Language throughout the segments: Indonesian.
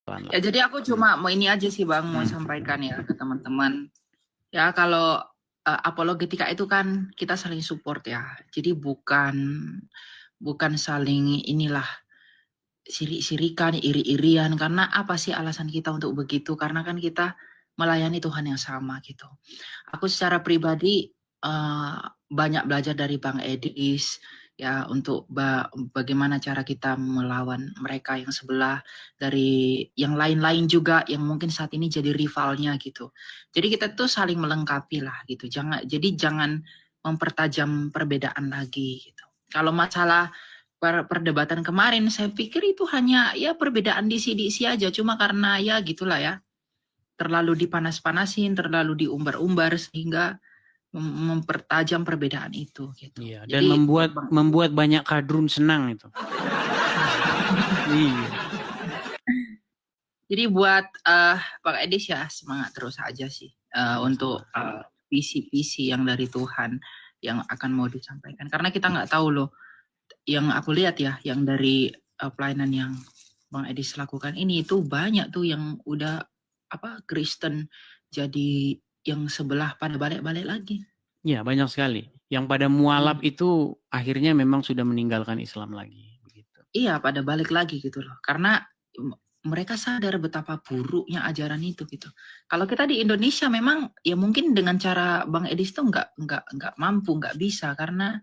Tuhan lah. Ya, jadi aku cuma mau ini aja sih Bang, mau sampaikan ya ke teman-teman. Ya, kalau apologetika itu kan kita saling support ya. Jadi bukan saling inilah sirik-sirikan, iri-irian. Karena apa sih alasan kita untuk begitu? Karena kan kita melayani Tuhan yang sama gitu. Aku secara pribadi banyak belajar dari Bang Edis ya untuk bagaimana cara kita melawan mereka yang sebelah, dari yang lain-lain juga yang mungkin saat ini jadi rivalnya gitu. Jadi kita tuh saling melengkapi lah gitu. Jangan mempertajam perbedaan lagi gitu. Kalau masalah perdebatan kemarin saya pikir itu hanya ya perbedaan disi-disi aja, cuma karena ya gitulah ya. Terlalu dipanas-panasin, terlalu diumbar-umbar sehingga mempertajam perbedaan itu gitu. Iya, dan Jadi membuat banyak kadrun senang itu. Iya. Jadi buat Pak Edis ya semangat terus aja sih untuk visi-visi yang dari Tuhan yang akan mau disampaikan. Karena kita nggak tahu loh, yang aku lihat ya, yang dari pelayanan yang Bang Edis lakukan ini itu banyak tuh yang udah Kristen jadi yang sebelah pada balik-balik lagi. Iya, banyak sekali. Yang pada mualaf itu akhirnya memang sudah meninggalkan Islam lagi. Begitu. Iya, pada balik lagi gitu loh. Karena mereka sadar betapa buruknya ajaran itu gitu. Kalau kita di Indonesia memang ya mungkin dengan cara Bang Edis tuh nggak mampu, nggak bisa karena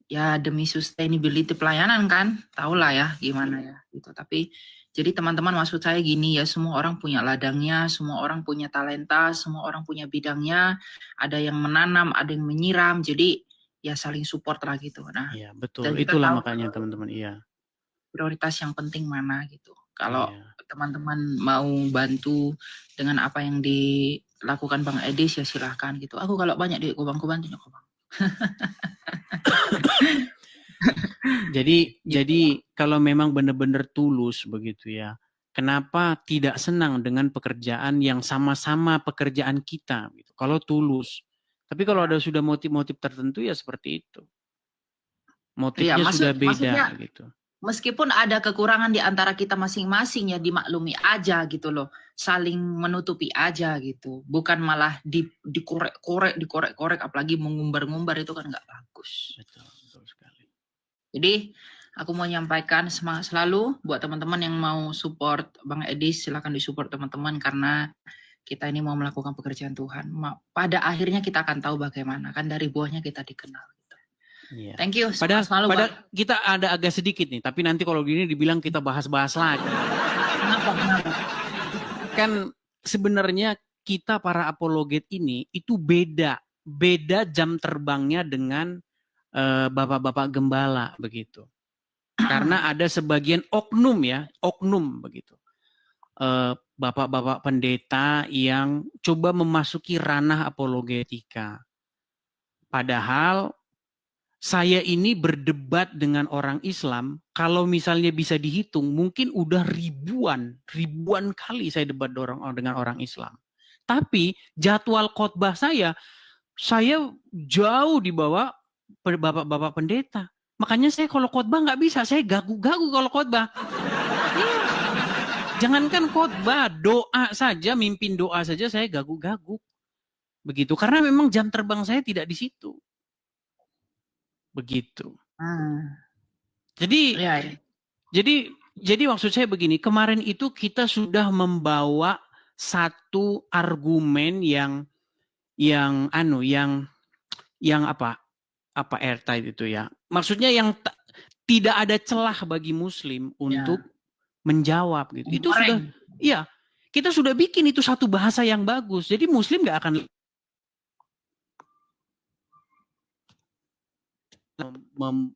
ya demi sustainability pelayanan kan, tahulah ya gimana ya gitu. Tapi jadi teman-teman maksud saya gini ya, semua orang punya ladangnya, semua orang punya talenta, semua orang punya bidangnya. Ada yang menanam, ada yang menyiram. Jadi ya saling support lah gitu. Nah, iya, betul. dan kita Itulah tahu makanya teman-teman, iya. prioritas yang penting mana gitu. Kalau iya. teman-teman mau bantu dengan apa yang dilakukan Bang Edis ya silahkan gitu. Aku kalau banyak duit Bang, aku bantu Bang. Jadi kalau memang benar-benar tulus begitu ya, kenapa tidak senang dengan pekerjaan yang sama-sama pekerjaan kita gitu. Kalau tulus. Tapi kalau ada sudah motif-motif tertentu ya seperti itu. Motifnya sudah beda gitu. Meskipun ada kekurangan di antara kita masing-masing ya dimaklumi aja gitu loh. Saling menutupi aja gitu. Bukan malah dikorek-korek apalagi mengumbar-ngumbar itu kan nggak bagus. Betul sekali. Jadi aku mau nyampaikan semangat selalu buat teman-teman yang mau support Bang Edis, silakan disupport teman-teman karena kita ini mau melakukan pekerjaan Tuhan. Pada akhirnya kita akan tahu bagaimana kan dari buahnya kita dikenal. Iya. Thank you. Padahal kita ada agak sedikit nih, tapi nanti kalau gini dibilang kita bahas-bahas lagi. Kenapa? Kan sebenarnya kita para apologet ini itu beda jam terbangnya dengan bapak-bapak gembala begitu. Karena ada sebagian oknum begitu. Bapak-bapak pendeta yang coba memasuki ranah apologetika. Padahal saya ini berdebat dengan orang Islam, kalau misalnya bisa dihitung, mungkin udah ribuan kali saya debat dengan orang Islam. Tapi jadwal khotbah saya jauh di bawah bapak-bapak pendeta. Makanya saya kalau khotbah nggak bisa, saya gagu-gagu kalau khotbah. Jangankan khotbah, doa saja, mimpin doa saja saya gagu-gagu. Begitu, karena memang jam terbang saya tidak di situ. Begitu. Jadi maksud saya begini, kemarin itu kita sudah membawa satu argumen yang airtight itu ya. Maksudnya yang tidak ada celah bagi Muslim untuk menjawab gitu. Itu sudah, iya, kita sudah bikin itu satu bahasa yang bagus. Jadi Muslim nggak akan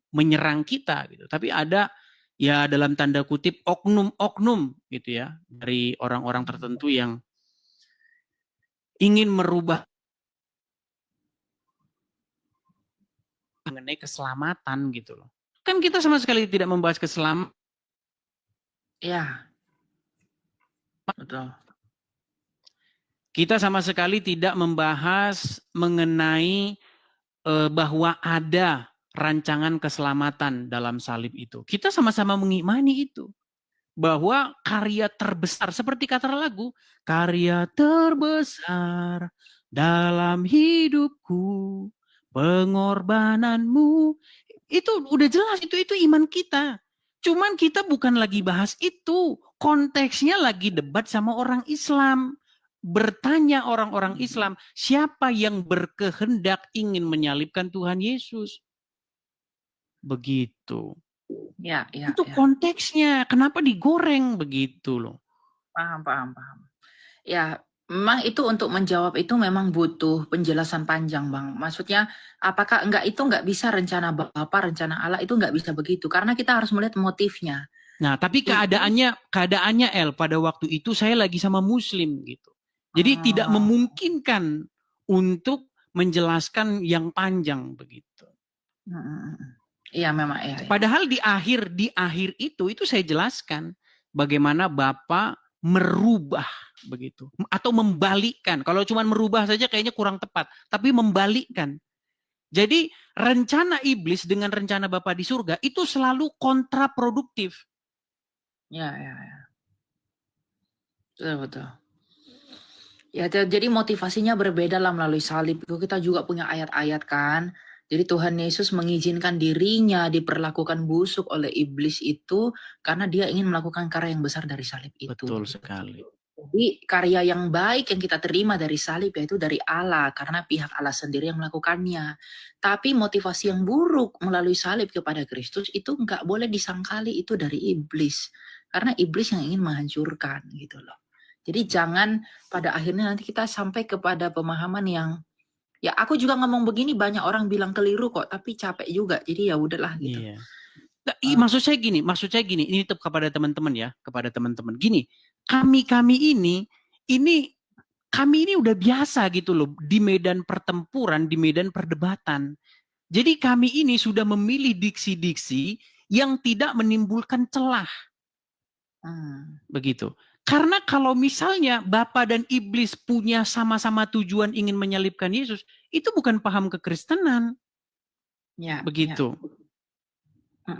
menyerang kita gitu. Tapi ada ya dalam tanda kutip oknum-oknum gitu ya dari orang-orang tertentu yang ingin merubah mengenai keselamatan gitu loh. Kan kita sama sekali tidak membahas keselamatan. Iya. Betul. Kita sama sekali tidak membahas mengenai bahwa ada rancangan keselamatan dalam salib itu. Kita sama-sama mengimani itu. bahwa karya terbesar, seperti kata lagu, karya terbesar dalam hidupku, pengorbananmu, itu udah jelas, itu iman kita. Cuman kita bukan lagi bahas itu, konteksnya lagi debat sama orang Islam. Bertanya orang-orang Islam, siapa yang berkehendak ingin menyalibkan Tuhan Yesus? Begitu. Ya, Itu konteksnya, kenapa digoreng begitu loh. Paham. Ya, memang itu untuk menjawab itu memang butuh penjelasan panjang, Bang. Maksudnya, apakah itu nggak bisa rencana Bapa, rencana Allah itu nggak bisa begitu, karena kita harus melihat motifnya. Nah, tapi keadaannya El, pada waktu itu saya lagi sama Muslim gitu. Jadi tidak memungkinkan untuk menjelaskan yang panjang begitu. Iya, memang ya. Padahal di akhir itu saya jelaskan bagaimana Bapak merubah begitu atau membalikkan. Kalau cuma merubah saja kayaknya kurang tepat, tapi membalikkan. Jadi rencana iblis dengan rencana Bapa di surga itu selalu kontraproduktif. Ya. Betul. Ya, jadi motivasinya berbeda lah melalui salib. Itu kita juga punya ayat-ayat kan. Jadi Tuhan Yesus mengizinkan dirinya diperlakukan busuk oleh iblis itu karena dia ingin melakukan karya yang besar dari salib itu. Betul sekali. Jadi karya yang baik yang kita terima dari salib yaitu dari Allah karena pihak Allah sendiri yang melakukannya. Tapi motivasi yang buruk melalui salib kepada Kristus itu nggak boleh disangkali itu dari iblis. Karena iblis yang ingin menghancurkan gitu loh. Jadi jangan pada akhirnya nanti kita sampai kepada pemahaman yang ya aku juga ngomong begini banyak orang bilang keliru kok, tapi capek juga. Jadi ya udahlah gitu. Iya. Maksud saya gini, ini tetap kepada teman-teman ya, Gini, kami ini udah biasa gitu loh di medan pertempuran, di medan perdebatan. Jadi kami ini sudah memilih diksi-diksi yang tidak menimbulkan celah. Begitu. Karena kalau misalnya Bapa dan Iblis punya sama-sama tujuan ingin menyalibkan Yesus, itu bukan paham kekristenan. Ya, begitu. Ya.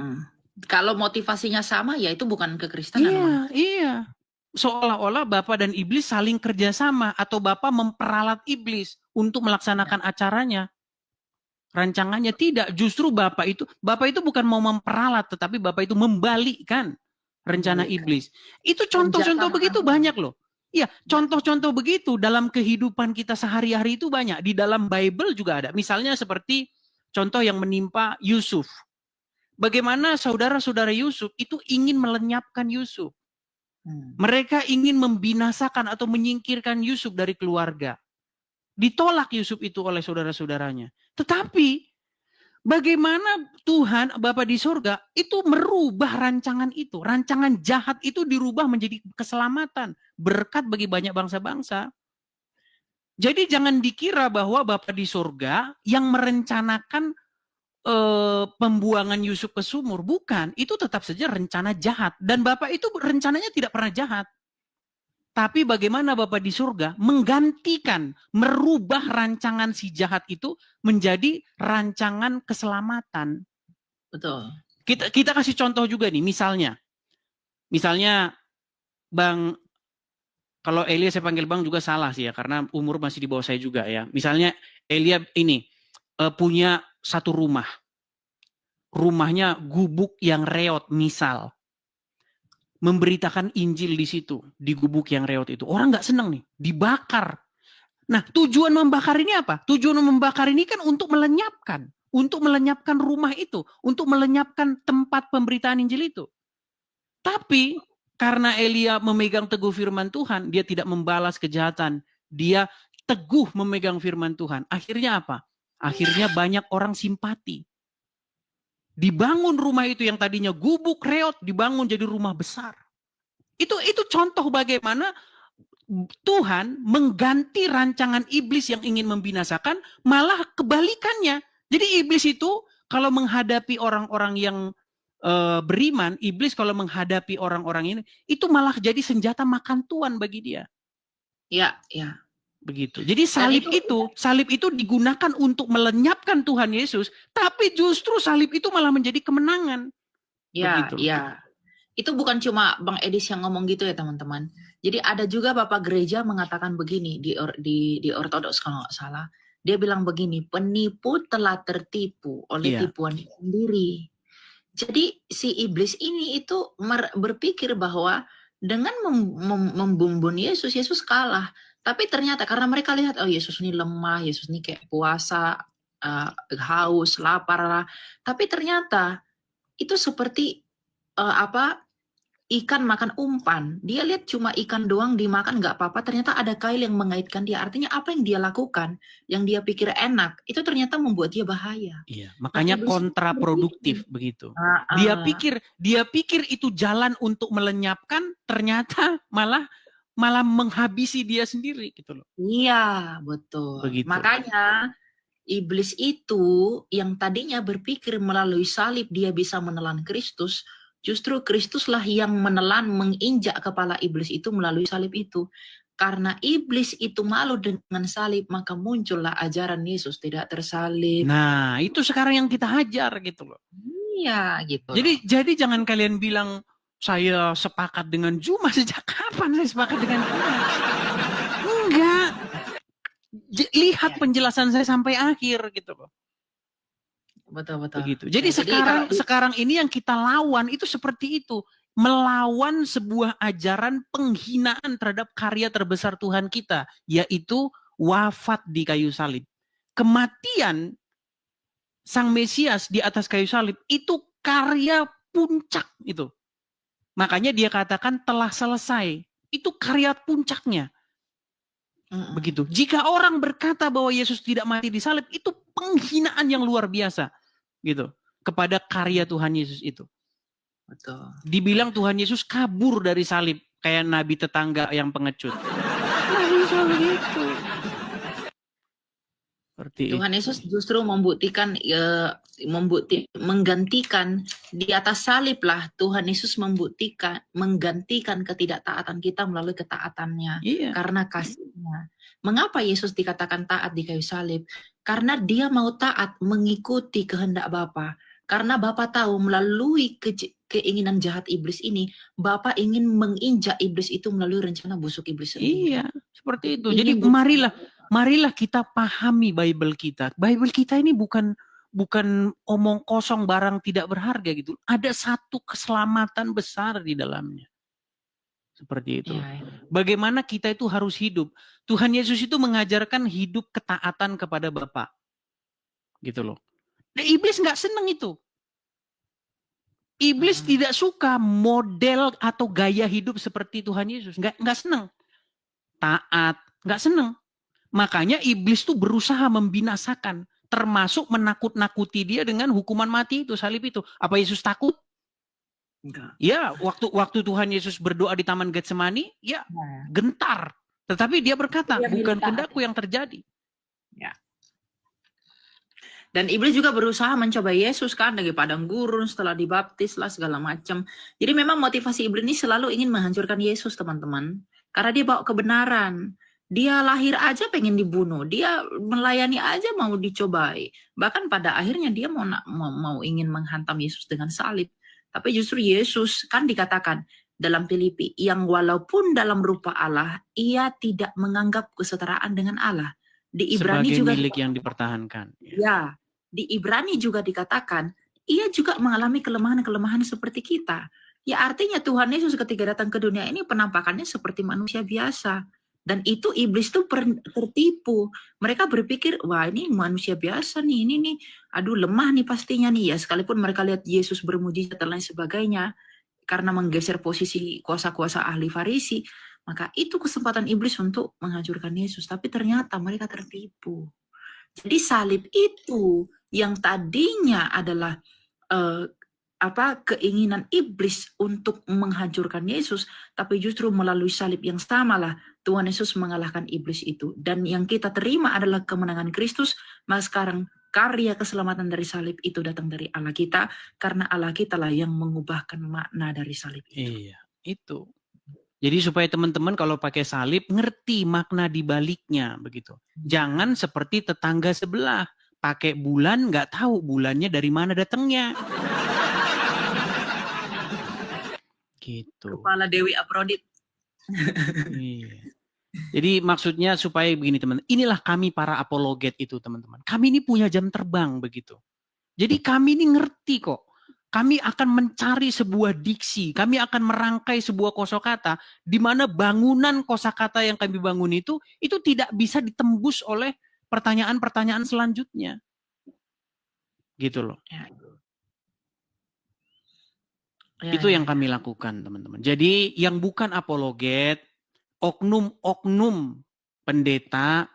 Kalau motivasinya sama, ya itu bukan kekristenan. Iya. Seolah-olah Bapa dan Iblis saling kerjasama atau Bapa memperalat Iblis untuk melaksanakan acaranya. Rancangannya tidak. Justru Bapak itu bukan mau memperalat, tetapi Bapak itu membalikkan rencana iblis. Itu contoh-contoh begitu banyak loh. Iya, contoh-contoh begitu dalam kehidupan kita sehari-hari itu banyak. Di dalam Bible juga ada. Misalnya seperti contoh yang menimpa Yusuf. Bagaimana saudara-saudara Yusuf itu ingin melenyapkan Yusuf. Mereka ingin membinasakan atau menyingkirkan Yusuf dari keluarga. Ditolak Yusuf itu oleh saudara-saudaranya. Tetapi bagaimana Tuhan Bapa di surga itu merubah rancangan itu. Rancangan jahat itu dirubah menjadi keselamatan. Berkat bagi banyak bangsa-bangsa. Jadi jangan dikira bahwa Bapa di surga yang merencanakan pembuangan Yusuf ke sumur. Bukan. Itu tetap saja rencana jahat. Dan Bapak itu rencananya tidak pernah jahat. Tapi bagaimana Bapa di surga menggantikan, merubah rancangan si jahat itu menjadi rancangan keselamatan. Betul. Kita kasih contoh juga nih, misalnya Bang, kalau Elia saya panggil Bang juga salah sih ya, karena umur masih di bawah saya juga ya. Misalnya Elia ini punya satu rumah. Rumahnya gubuk yang reot misal. Memberitakan Injil di situ, di gubuk yang reot itu. Orang nggak seneng nih, dibakar. Nah, tujuan membakar ini apa? Tujuan membakar ini kan untuk melenyapkan rumah itu, untuk melenyapkan tempat pemberitaan Injil itu. Tapi karena Elia memegang teguh firman Tuhan, dia tidak membalas kejahatan. Dia teguh memegang firman Tuhan. Akhirnya apa? Akhirnya banyak orang simpati. Dibangun rumah itu yang tadinya gubuk reot, dibangun jadi rumah besar. Itu contoh bagaimana Tuhan mengganti rancangan iblis yang ingin membinasakan, malah kebalikannya. Jadi iblis itu kalau menghadapi orang-orang yang beriman, iblis kalau menghadapi orang-orang ini, itu malah jadi senjata makan tuan bagi dia. Ya. Begitu. Jadi salib itu digunakan untuk melenyapkan Tuhan Yesus, tapi justru salib itu malah menjadi kemenangan. Ya, begitu. ya. Itu bukan cuma Bang Edis yang ngomong gitu ya teman-teman. Jadi ada juga Bapak Gereja mengatakan begini di Ortodoks kalau nggak salah. Dia bilang begini, penipu telah tertipu oleh Iya. tipuan sendiri. Jadi si iblis ini itu berpikir bahwa dengan membumbun Yesus, Yesus kalah. Tapi ternyata karena mereka lihat, oh Yesus ini lemah, Yesus ini kayak puasa, haus, lapar. Tapi ternyata itu seperti ikan makan umpan. Dia lihat cuma ikan doang dimakan nggak apa-apa. Ternyata ada kail yang mengaitkan dia. Artinya apa yang dia lakukan, yang dia pikir enak, itu ternyata membuat dia bahaya. Iya, Nah, makanya iblis kontraproduktif begitu. berpikir, Dia pikir itu jalan untuk melenyapkan, ternyata malah menghabisi dia sendiri gitu loh. iya, betul. Begitu. Makanya iblis itu yang tadinya berpikir melalui salib dia bisa menelan Kristus, justru Kristuslah yang menelan, menginjak kepala iblis itu melalui salib itu. Karena iblis itu malu dengan salib, maka muncullah ajaran Yesus tidak tersalib. Nah, itu sekarang yang kita hajar gitu loh. Iya, gitu. Jadi jangan kalian bilang saya sepakat dengan Juma. Sejak kapan saya sepakat dengan Juma? Enggak. Lihat penjelasan saya sampai akhir gitu loh. Betul. Begitu. Jadi sekarang ini yang kita lawan itu seperti itu. Melawan sebuah ajaran penghinaan terhadap karya terbesar Tuhan kita, yaitu wafat di kayu salib. Kematian Sang Mesias di atas kayu salib itu karya puncak itu. Makanya dia katakan telah selesai. Itu karya puncaknya. Begitu. Jika orang berkata bahwa Yesus tidak mati di salib, itu penghinaan yang luar biasa. Gitu. Kepada karya Tuhan Yesus itu. Betul. Dibilang Tuhan Yesus kabur dari salib. Kayak nabi tetangga yang pengecut. Nah, bisa begitu. Tuhan Yesus justru menggantikan di atas salib lah Tuhan Yesus menggantikan ketidaktaatan kita melalui ketaatannya. Iya. Karena kasihnya. Mengapa Yesus dikatakan taat di kayu salib? Karena dia mau taat mengikuti kehendak Bapa. Karena Bapa tahu melalui keinginan jahat iblis ini, Bapa ingin menginjak iblis itu melalui rencana busuk iblis sendiri. Iya, seperti itu. Jadi marilah kita pahami Bible kita. Bible kita ini bukan omong kosong barang tidak berharga gitu. Ada satu keselamatan besar di dalamnya. Seperti itu. Ya. Bagaimana kita itu harus hidup. Tuhan Yesus itu mengajarkan hidup ketaatan kepada Bapa. Gitu loh. Nah, iblis nggak seneng itu. Iblis tidak suka model atau gaya hidup seperti Tuhan Yesus. Nggak seneng. Taat, nggak seneng. Makanya iblis tuh berusaha membinasakan, termasuk menakut-nakuti dia dengan hukuman mati itu, salib itu. Apa Yesus takut? Enggak. Ya, waktu Tuhan Yesus berdoa di Taman Getsemani, ya gentar. Tetapi dia berkata, bukan kehendakku yang terjadi. Ya. Dan iblis juga berusaha mencoba Yesus kan dari padang gurun setelah dibaptis lah segala macam. Jadi memang motivasi iblis ini selalu ingin menghancurkan Yesus teman-teman. Karena dia bawa kebenaran. Dia lahir aja pengen dibunuh. Dia melayani aja mau dicobai. Bahkan pada akhirnya dia mau ingin menghantam Yesus dengan salib. Tapi justru Yesus kan dikatakan dalam Filipi yang walaupun dalam rupa Allah, ia tidak menganggap kesetaraan dengan Allah. Di Ibrani sebagai juga milik yang dipertahankan. Ya, di Ibrani juga dikatakan ia juga mengalami kelemahan-kelemahan seperti kita. Ya artinya Tuhan Yesus ketika datang ke dunia ini penampakannya seperti manusia biasa. Dan itu iblis tuh tertipu. Mereka berpikir, wah ini manusia biasa nih, ini nih, aduh lemah nih pastinya nih ya. Sekalipun mereka lihat Yesus bermujizat dan lain sebagainya, karena menggeser posisi kuasa-kuasa ahli Farisi, maka itu kesempatan iblis untuk menghancurkan Yesus. Tapi ternyata mereka tertipu. Jadi salib itu yang tadinya adalah keinginan iblis untuk menghancurkan Yesus, tapi justru melalui salib yang samalah Tuhan Yesus mengalahkan iblis itu. Dan yang kita terima adalah kemenangan Kristus. Maka sekarang karya keselamatan dari salib itu datang dari Allah kita, karena Allah kita lah yang mengubahkan makna dari salib itu. Iya, itu. Jadi supaya teman-teman kalau pakai salib ngerti makna di baliknya begitu. Jangan seperti tetangga sebelah pakai bulan nggak tahu bulannya dari mana datangnya. Begitu. Kepala Dewi Aprodit. Iya. Jadi maksudnya supaya begini teman, inilah kami para apologet itu teman-teman. Kami ini punya jam terbang begitu. Jadi kami ini ngerti kok. Kami akan mencari sebuah diksi, kami akan merangkai sebuah kosakata di mana bangunan kosakata yang kami bangun itu tidak bisa ditembus oleh pertanyaan-pertanyaan selanjutnya. Gitu loh. Itu yang kami lakukan teman-teman. Jadi yang bukan apologet, oknum-oknum pendeta,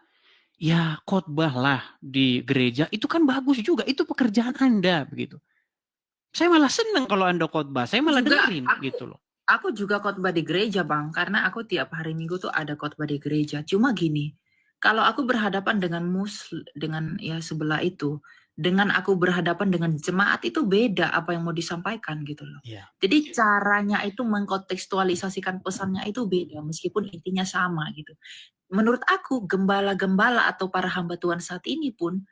ya khotbahlah di gereja, itu kan bagus juga, itu pekerjaan Anda begitu. Saya malah senang kalau Anda khotbah, saya malah dengerin gitu loh. Aku juga khotbah di gereja Bang, karena aku tiap hari Minggu tuh ada khotbah di gereja. Cuma gini, kalau aku berhadapan dengan dengan ya sebelah itu, dengan aku berhadapan dengan jemaat itu beda apa yang mau disampaikan gitu loh. Ya. Jadi caranya itu mengkontekstualisasikan pesannya itu beda, meskipun intinya sama gitu. Menurut aku gembala-gembala atau para hamba Tuhan saat ini pun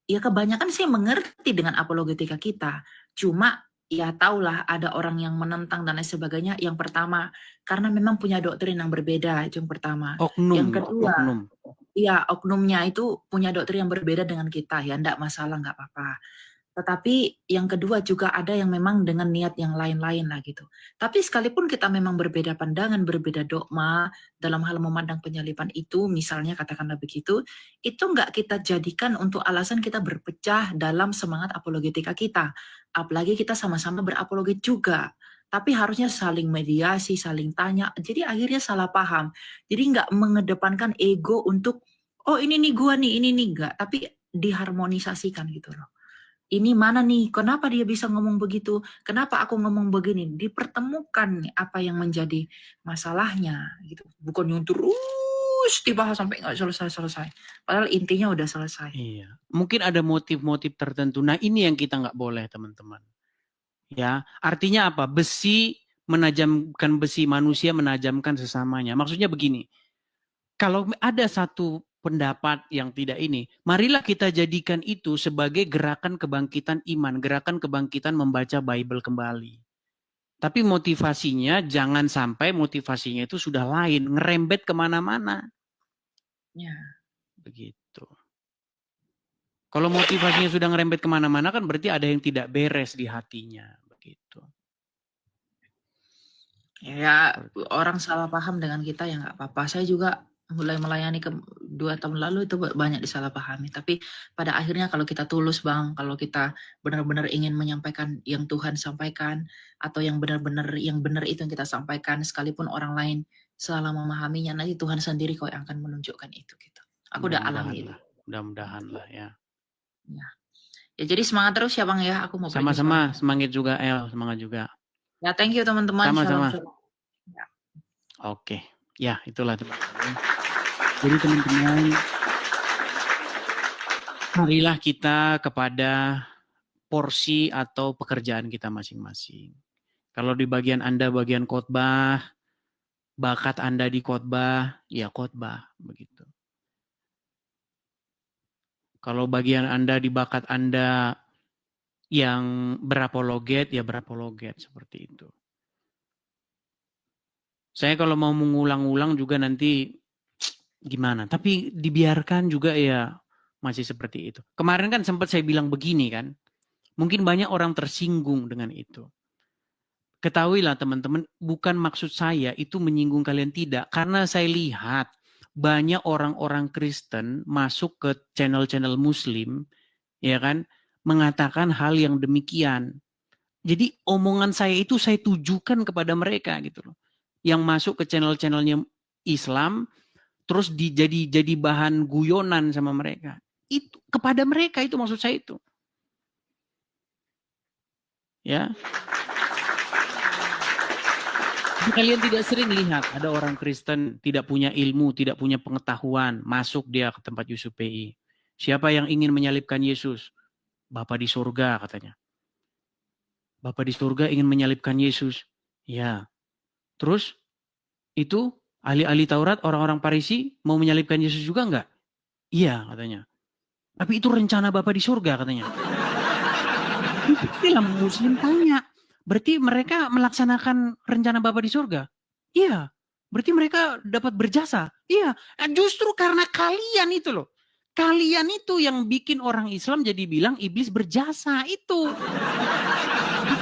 ya kebanyakan sih mengerti dengan apologetika kita. Cuma ya tahulah ada orang yang menentang dan lain sebagainya. Yang pertama, karena memang punya doktrin yang berbeda, itu yang pertama. Oknum, yang kedua, oknum. Ya oknumnya itu punya doktrin yang berbeda dengan kita, ya enggak masalah, enggak apa-apa. Tetapi yang kedua juga ada yang memang dengan niat yang lain-lain lah gitu. Tapi sekalipun kita memang berbeda pandangan, berbeda dogma dalam hal memandang penyaliban itu, misalnya katakanlah begitu, itu enggak kita jadikan untuk alasan kita berpecah dalam semangat apologetika kita. Apalagi kita sama-sama berapologet juga. Tapi harusnya saling mediasi, saling tanya. Jadi akhirnya salah paham. Jadi enggak mengedepankan ego untuk, oh ini nih gua nih, ini nih enggak. Tapi diharmonisasikan gitu loh. Ini mana nih, kenapa dia bisa ngomong begitu, kenapa aku ngomong begini, dipertemukan apa yang menjadi masalahnya gitu, bukan yang terus dibahas sampai nggak selesai-selesai, padahal intinya udah selesai. Iya, mungkin ada motif-motif tertentu, nah ini yang kita nggak boleh teman-teman. Ya, artinya apa? Besi menajamkan besi, manusia menajamkan sesamanya, maksudnya begini, kalau ada satu pendapat yang tidak ini, marilah kita jadikan itu sebagai gerakan kebangkitan iman, gerakan kebangkitan membaca Bible kembali. Tapi motivasinya jangan sampai motivasinya itu sudah lain, ngerembet kemana-mana. Ya. Begitu. Kalau motivasinya sudah ngerembet kemana-mana kan berarti ada yang tidak beres di hatinya. Begitu. Ya, orang salah paham dengan kita ya nggak apa-apa. Saya juga mulai melayani 2 tahun lalu itu banyak disalahpahami. Tapi pada akhirnya kalau kita tulus Bang, kalau kita benar-benar ingin menyampaikan yang Tuhan sampaikan, atau yang benar-benar yang benar itu yang kita sampaikan, sekalipun orang lain salah memahaminya, nanti Tuhan sendiri kok yang akan menunjukkan itu gitu. Aku udah alami itu. Mudah-mudahan lah ya. Ya jadi semangat terus ya Bang ya. Aku mau sama-sama, semangat juga El, semangat juga. Ya thank you teman-teman. Sama-sama. Ya. Oke, ya itulah teman-teman. Jadi teman-teman, marilah kita kepada porsi atau pekerjaan kita masing-masing. Kalau di bagian Anda bagian khotbah, bakat Anda di khotbah, ya khotbah begitu. Kalau bagian Anda di bakat Anda yang berapologet, ya berapologet seperti itu. Saya kalau mau mengulang-ulang juga nanti gimana, tapi dibiarkan juga ya masih seperti itu. Kemarin kan sempat saya bilang begini kan, mungkin banyak orang tersinggung dengan itu. Ketahuilah teman-teman, bukan maksud saya itu menyinggung kalian, tidak. Karena saya lihat banyak orang-orang Kristen masuk ke channel-channel Muslim, ya kan, mengatakan hal yang demikian. Jadi omongan saya itu saya tujukan kepada mereka gitu loh. Yang masuk ke channel-channelnya Islam, terus jadi bahan guyonan sama mereka. Itu kepada mereka itu maksud saya itu. Ya. Kalian tidak sering lihat ada orang Kristen tidak punya ilmu, tidak punya pengetahuan, masuk dia ke tempat Yusuf PI. Siapa yang ingin menyalibkan Yesus? Bapa di surga katanya. Bapa di surga ingin menyalibkan Yesus. Ya. Terus itu ahli-ahli Taurat, orang-orang Farisi mau menyalibkan Yesus juga enggak? Iya katanya. Tapi itu rencana Bapa di surga katanya. Istilah Muslim tanya, Berarti mereka melaksanakan rencana Bapa di surga? Iya. Berarti mereka dapat berjasa? Iya. Justru karena kalian itu loh. Kalian itu yang bikin orang Islam jadi bilang iblis berjasa itu.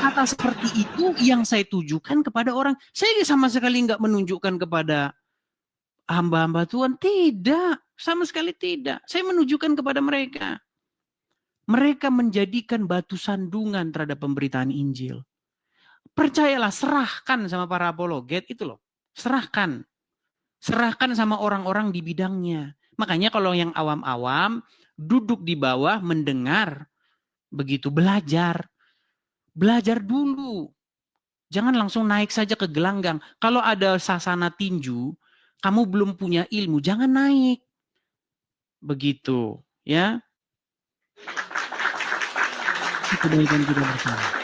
Kata seperti itu yang saya tujukan kepada orang. Saya sama sekali nggak menunjukkan kepada hamba-hamba Tuhan. Tidak. Sama sekali tidak. Saya menunjukkan kepada mereka. Mereka menjadikan batu sandungan terhadap pemberitaan Injil. Percayalah, serahkan sama para apologet itu loh. Serahkan. Serahkan sama orang-orang di bidangnya. Makanya kalau yang awam-awam, duduk di bawah mendengar. Begitu belajar. Belajar dulu. Jangan langsung naik saja ke gelanggang. Kalau ada sasana tinju, kamu belum punya ilmu, jangan naik. Begitu, ya. Kebaikan kita bersama.